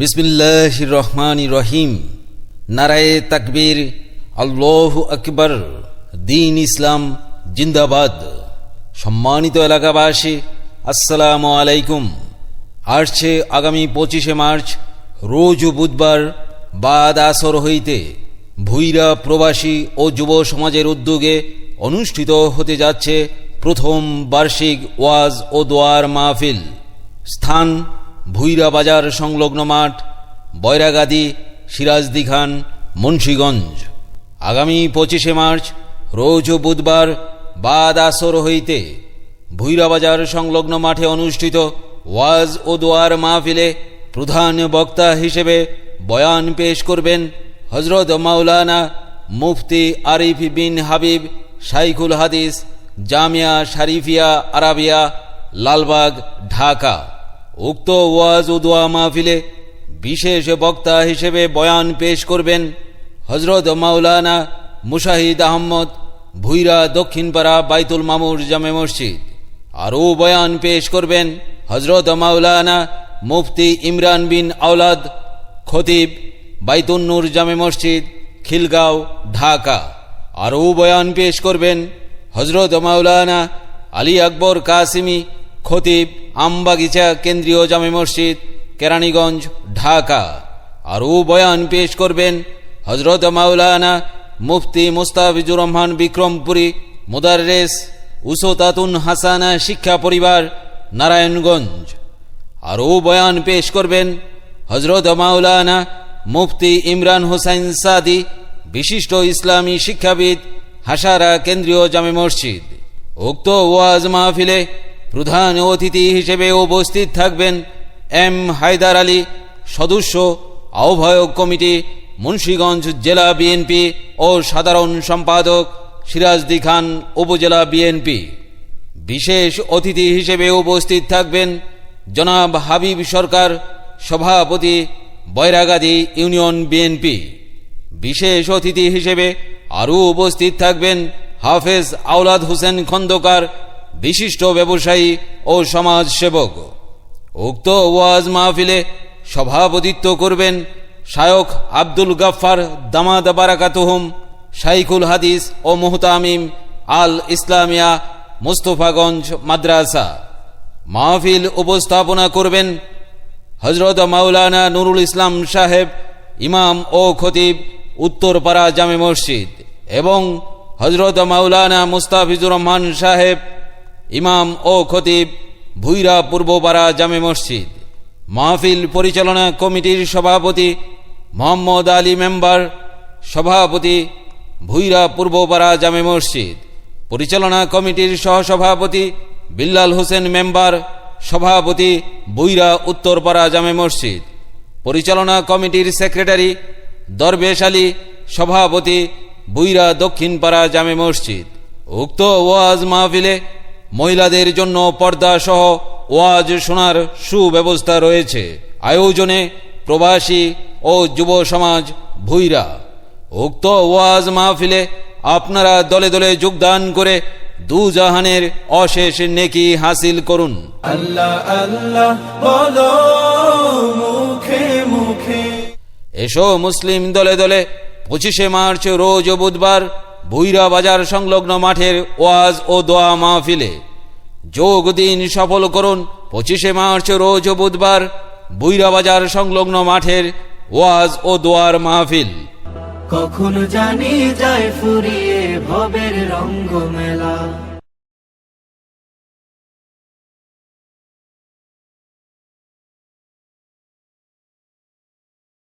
বিসমিল্লাহির রহমানির রহিম। নারায়ে তাকবীর, আল্লাহু আকবার। দ্বীন ইসলাম জিন্দাবাদ। সম্মানিত এলাকাবাসী, আসসালামু আলাইকুম। আসছে আগামী 25শে মার্চ রোজ বুধবার বাদ আসর হইতে ভুইরা প্রবাসী ও যুব সমাজের উদ্যোগে অনুষ্ঠিত হতে যাচ্ছে প্রথম বার্ষিক ওয়াজ ও দোয়ার মাহফিল। স্থান ভুইরা বাজার সংলগ্ন মাঠ, বৈরাগাদি, সিরাজদি খান, মুন্সীগঞ্জ। আগামী 25শে মার্চ রোজ বুধবার বাদ আসর হইতে ভুইরা বাজার সংলগ্ন মাঠে অনুষ্ঠিত ওয়াজ ও দোয়ার মাহফিলে প্রধান বক্তা হিসেবে বয়ান পেশ করবেন হযরত মাওলানা মুফতি আরিফ বিন হাবিব, শাইখুল হাদিস, জামিয়া শরীফিয়া আরাবিয়া, লালবাগ, ঢাকা। উক্ত ওয়াজ ও দোয়া মাহফিলে বিশেষ বক্তা হিসেবে বয়ান পেশ করবেন হযরত মাওলানা মুশাহিদ আহমদ, ভুইরা দক্ষিণপাড়া বাইতুল মামুর জামে মসজিদ। আরও বয়ান পেশ করবেন হযরত মাওলানা মুফতি ইমরান বিন আওলাদ, খতিব, বাইতুন নূর জামে মসজিদ, খিলগাঁও, ঢাকা। আরও বয়ান পেশ করবেন হযরত মাওলানা আলী আকবর কাসিমি, খতিব, আমবাগিচা কেন্দ্রীয় জামে মসজিদ, কেরানীগঞ্জ, ঢাকা। আরও বয়ান পেশ করবেন হযরত মাওলানা মুফতি মুস্তাফিজুর রহমান বিক্রমপুরী, মুদাররেস, উসতাতুন হাসানা শিক্ষা পরিবার, নারায়ণগঞ্জ। আরও বয়ান পেশ করবেন হযরত মাওলানা মুফতি ইমরান হোসেন সাদি, বিশিষ্ট ইসলামী শিক্ষাবিদ, হাসারা কেন্দ্রীয় জামে মসজিদ। উক্ত ওয়াজ মাহফিলে প্রধান অতিথি হিসেবে উপস্থিত থাকবেন এম হায়দার আলী, সদস্য আহ্বায়ক কমিটি, মুন্সীগঞ্জ জেলা বিএনপি ও সাধারণ সম্পাদক, সিরাজদি খান উপজেলা বিএনপি। বিশেষ অতিথি হিসেবে উপস্থিত থাকবেন জনাব হাবিব সরকার, সভাপতি, বৈরাগাদি ইউনিয়ন বিএনপি। বিশেষ অতিথি হিসেবে আরও উপস্থিত থাকবেন হাফেজ আওলাদ হোসেন খন্দকার, বিশিষ্ট ব্যবসায়ী ও সমাজসেবক। উক্ত ওয়াজ মাহফিলে সভাপতিত্ব করবেন শায়খ আব্দুল গাফফার দামাদ বারাকাতুহুম, শাইখুল হাদিস ও মুহতামিম আল ইসলামিয়া মুস্তফাগঞ্জ মাদ্রাসা। মাহফিল উপস্থাপনা করবেন হযরত মাওলানা নুরুল ইসলাম সাহেব, ইমাম ও খতিব, উত্তরপাড়া জামে মসজিদ, এবং হযরত মাওলানা মুস্তাফিজুর রহমান সাহেব, ইমাম ও খতিব, ভুইরা পূর্বপাড়া জামে মসজিদ। মাহফিল পরিচালনা কমিটির সভাপতি মোহাম্মদ আলী মেম্বার, সভাপতি, ভুইরা পূর্বপাড়া জামে মসজিদ। পরিচালনা কমিটির সহসভাপতি বিল্লাল হোসেন মেম্বার, সভাপতি, ভুইরা উত্তরপাড়া জামে মসজিদ। পরিচালনা কমিটির সেক্রেটারি দরবেশ আলী, সভাপতি, ভুইরা দক্ষিণপাড়া জামে মসজিদ। উক্ত ওয়াজ মাহফিলে মহিলাদের জন্য পর্দা সহ ওয়াজ শোনার সুব্যবস্থা রয়েছে। আয়োজনে প্রবাসী ও যুব সমাজ, ভুইরা। উক্ত ওয়াজ মাহফিলে আপনারা দলে দলে যোগদান করে দুজাহানের অশেষ নেকি হাসিল করুন। আল্লাহ আল্লাহ বলো মুখে মুখে। এসো মুসলিম দলে দলে 25শে মার্চ রোজ বুধবার ভুইরা বাজার সংলগ্ন মাঠের ওয়াজ ও দোয়া মাহফিলে যোগ দিন, সফল করুন 25শে মার্চ রোজ বুধবার ভুইরা বাজার সংলগ্ন মাঠের ওয়াজ ও দোয়ার মাহফিল। কখন জানি যায় ফুরিয়ে ভবের রঙ্গ মেলা।